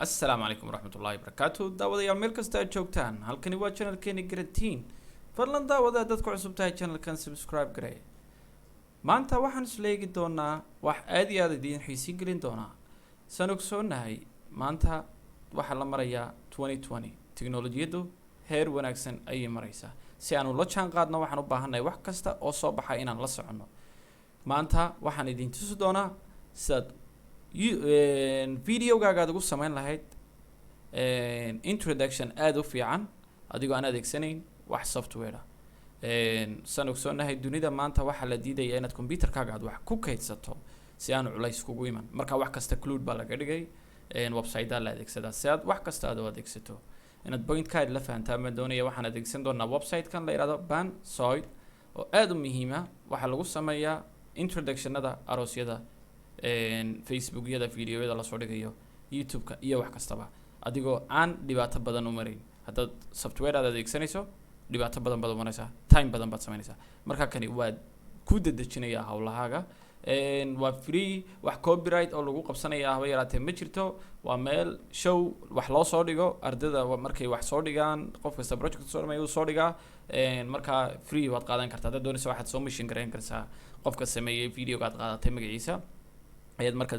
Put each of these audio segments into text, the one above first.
السلام عليكم ورحمة الله وبركاته daawadayaal meel kasta aad joogtaan halkani waa channelkeeni Garantiin fadlan daawada dadku cusub tahay channelkan subscribe garee maanta waxaan isla eegi doonaa wax aad iyo aad idin xiisin gelin doona san ogsoonahay maanta waxa la marayaa 2020 tiknoolajiyadu heer wanaagsan ayay maraysaa si aanu la jaan qaadno waxaan u baahanahay wax kasta oo soo baxay inaan la socono maanta waxaan idin tusi doonaa sad video gaaga ugu sameyn lahayd introduction aad u fiican adigoo aan adeegsanayn wax software san ogsoonahay dunida maanta waxa la diidayaa inaad computerkaaga aad wax ku kaydsato si aan culays kugu iman marka wax kasta cloud baa laga dhigay website la adeegsadaa si aad wax kasta aad u adeegsato inaad point card la fahantaa ma doonaya waxaan adeegsan doonaa website kan la yiraahdo Bansoid oo aad u muhiim ah waxa lagu sameeyaa introductionada aroosyada Facebook yada videoyada la soo dhigayo YouTube-ka iyo wax kastaba adigoo aan dhibaato badan u marin haddaad software aad adeegsanayso dhibaato badan baad u maraysaa time badan baad sameynaysaa marka kani waa ku dadajinaya hawlahaaga waa free wax copyright oo lagu qabsanaya haba yaraatee ma jirto waa meel show wax loo soo dhigo ardayda markay wax soo dhigaan qof kasta project soo dhameeyo uu soo dhigaa marka free waad qaadan kartaa dad doonaysa waxaad soo mission gareyn kartaa qofka sameeyay video aad qaadatay magaciisa ayaad marka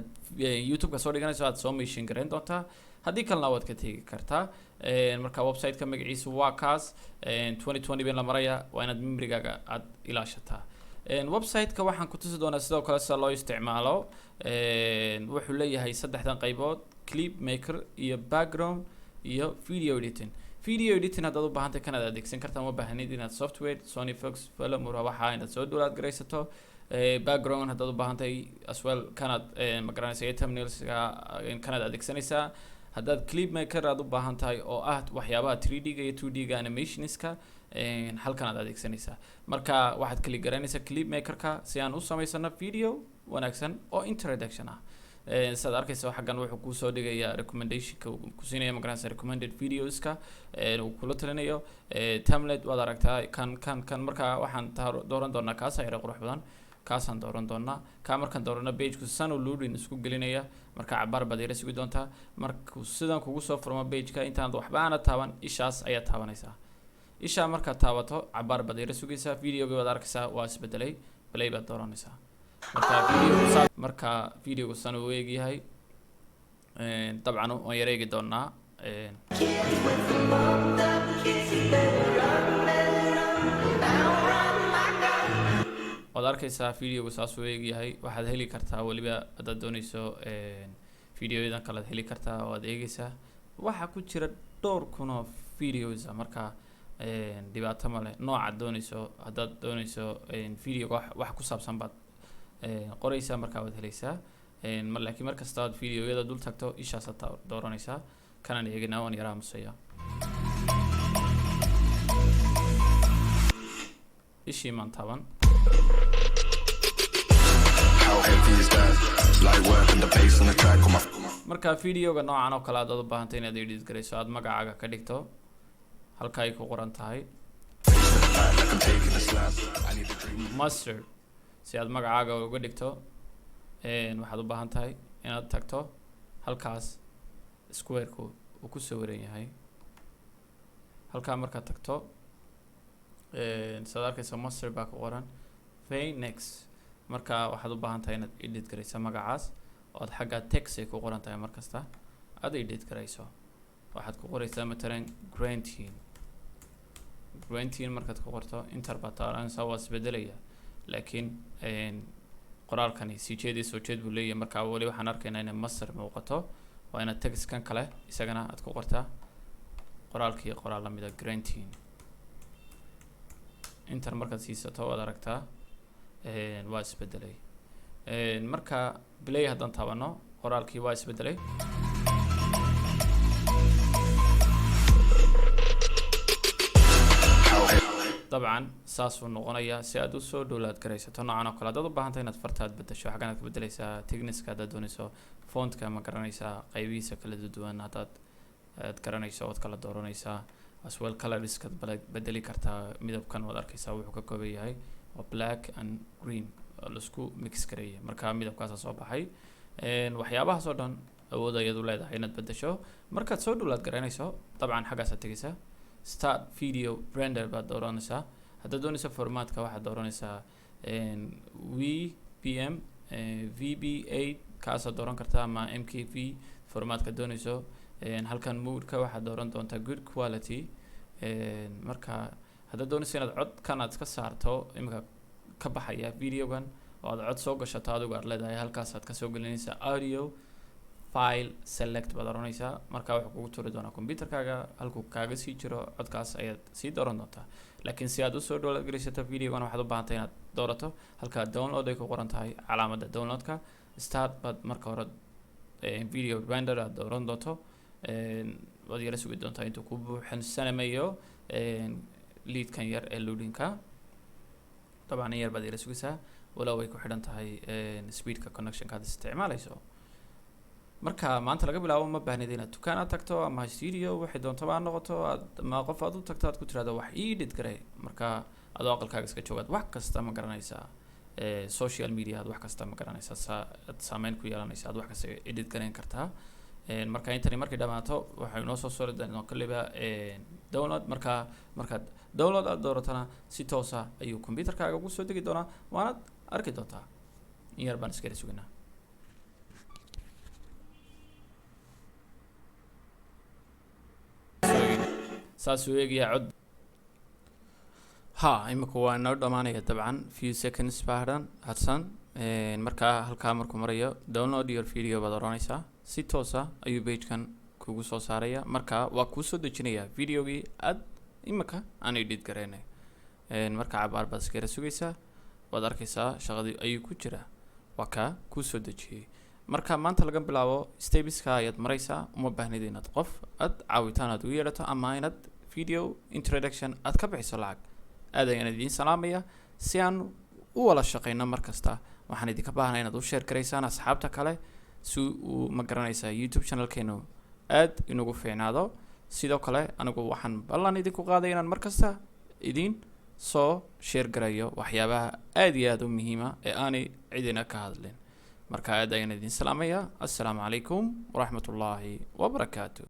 YouTube-ka soo dhiganayso aad soo mission gareyn doontaa haddii kalena waad ka tegi kartaa marka website-ka magaciisa waa kaas 2020 been la maraya waa inaad memorygaaga aad ilaashataa website-ka waxaan ku tusi doonaa sidoo kale sida loo isticmaalo wuxuu leeyahay saddexdan qaybood clip maker iyo background iyo video editing haddaad u baahantahay kanaad adeegsan kartaa uma baahanid inaad software Sony Fox Film waxa inaad soo download garaysato background haddaad u baahantahay as well kanaad magaranaysa thumbnails kanaad adeegsanaysaa haddaad clip maker aad u baahan tahay oo ah waxyaabaha 3D ga iyo 2D ga animationska halkan aad adeegsanaysaa marka waxaad kali garanaysaa clip maker-ka si aan u samaysano video wanaagsan oo introduction ah saad arkaysaa xaggan wuxuu ku soo dhigayaa recommendation-ka ku siinaya magaranaysa recommended videos-ka uu kula talinayo thumbnail waad aragtaa kan marka waxaan dooran doonaa kaas ay qurux badan kaasaan dooran doonaa ka markaan doorano page-ku san u loading isku gelinaya marka cabar badeera sugi doontaa marka sidan kugu soo furmo page-ka intaan waxba aan taaban ishaas ayaa taabanaysaa isha marka taabato cabar badeera sugaysaa video-ga waad arkaysaa waa isbedelay play baad dooranaysaa marka video-gu san uu eegyahay dabcan waan yareegi doonaa waad arkaysaa video-gu saas uu eegyahay waxaad heli kartaa waliba haddaad doonayso videoyadan kale aad heli kartaa oo aad eegaysaa waxa ku jira dhowr kun oo videos marka dhibaato male nooca doonayso haddaad doonayso video wax ku saabsan baad qoraysaa marka waad helaysaa laakiin markasta aad videoyada dul tagto ishaas aad dooranaysaa kanaan eegnaa waan yaraa musaya ishii maan taaban marka videoga noocan oo kale aad u baahantay inaad edit garayso aad magacaaga ka dhigto halka ay ku qoran tahay master si aad magacaaga uga dhigto waxaad u baahan tahay inaad tagto halkaas square-ku uu ku sawiran yahay halka marka tagto saad arkaysa master baa ku qoran Phoenix marka waxaad u baahan tahay inaad edit garayso magacaas oo aad xagga text ay ku qoran tahay markasta aad edit garayso waxaad ku qoraysaa matalan Grantin markaad ku qorto enter baa taaranaysaa waa isbedelaya laakiin qoraalkani sii soo jeed buu leeyahay marka wali waxaan arkaynaa in master muuqato waa inaad text kan kale isagana aad ku qortaa qoraalkii qoraal la mid ah Grantin enter markaad siisato waad aragtaa waa isbedelay marka play haddaan taabano qoraalkii waa isbedelay dabcan saas uu noqonayaa si aad u soo download garaysato noocan oo kale haddaad u baahantahay inaad fartaad bedesho xaggan aad ka bedelaysaa technique haddaad doonayso font-ka ma garanaysaa qaybihiisa kala duwan haddaad garanayso ood kala dooranaysaa as well colors-ka bedeli kartaa midabkan waad arkaysaa wuxuu ka kooban yahay waa black and green oo la isku mix gareeyay marka midabkaas soo baxay waxyaabahaas oo dhan awood ayadu leedahay inaad bedesho markaad soo download garanayso dabcan xaggaasaad tegaysaa start video render baad dooranaysaa haddaad doonaysa formatka waxaad dooranaysaa vpm vb8 kaasaad dooran kartaa ama mkv formatka doonayso halkan moodka waxaad dooran doontaa good quality marka haddaad doonaysa inaad codkan aad iska saarto imika ka baxaya videogan oo aad cod soo gashato adigu aad leedahay halkaasaad kasoo gelinaysaa audio file select baad oranaysaa marka wuxuu kugu turi doonaa computerkaaga halkuu kaaga sii jiro codkaas ayaad sii dooran doontaa laakiin si aad usoo download gelisato videogan waxaad u baahantahay inaad doorato halka download ay ku qoran tahay calaamadda downloadka start baad marka hore video render aad dooran doonto waad yara sugi doontaa intuu ku buuxsanamayo leadkan yar ee loadingka طبعا yar baad yara sugaysaa walow ay ku xidhan tahay speedka connectionka aad isticmaalayso marka maanta laga bilaabo ma baahnid inaad dukaan aad tagto ama studio waxay doonto baa noqoto ma qof aad u tagto aad ku tiraahdo wax ii edit garay marka adoo aqalkaaga iska joogaad wax kasta ma garanaysaa social media aad wax kasta ma garanaysaa aad saameyn ku yeelanaysaa aad wax kasta edit garayn kartaa marka intani markay dhamaato waxay noo soo sori doonaa kaliba download markaad download aad dooratana si toosa ayuu computerkaaga ugu soo degi doonaa waanaad arki doontaa in yar baan iskala sugnaa saas uu eegaya cod imika waa inoo dhamaanaya dabcan few seconds baa hadsan marka halkaa markuu marayo download your video baad oranaysaa si toosa ayuu pagekan kugu soo saaraya marka waa kuu soo dejinaya videogii aad imika aan edit garaynay marka cabaar baad iskala sugaysaa waad arkaysaa shaqadii ayuu ku jira waa kaa kuu soo dejiyey marka maanta laga bilaabo stepeska ayaad maraysaa uma baahnid inaad qof aad caawitaan aad ugu yeedhato ama inaad video introduction aad ka bixiso lacag aad ayaan idiin salaamaya si aan u wada shaqeyno markasta waxaan idinka baahnaa inaad u share garaysaan asxaabta kale si uu ma garanaysaa YouTube channelkeenu aad inugu fiicnaado sidoo kale anigu waxaan ballan idinku qaaday inaan markasta idin soo share garayo waxyaabaha aad iyo aad u muhiima ee aanay cidina ka hadlin marka aad ayaan idin salaamaya assalaamu calaykum waraxmatullaahi wabarakaatu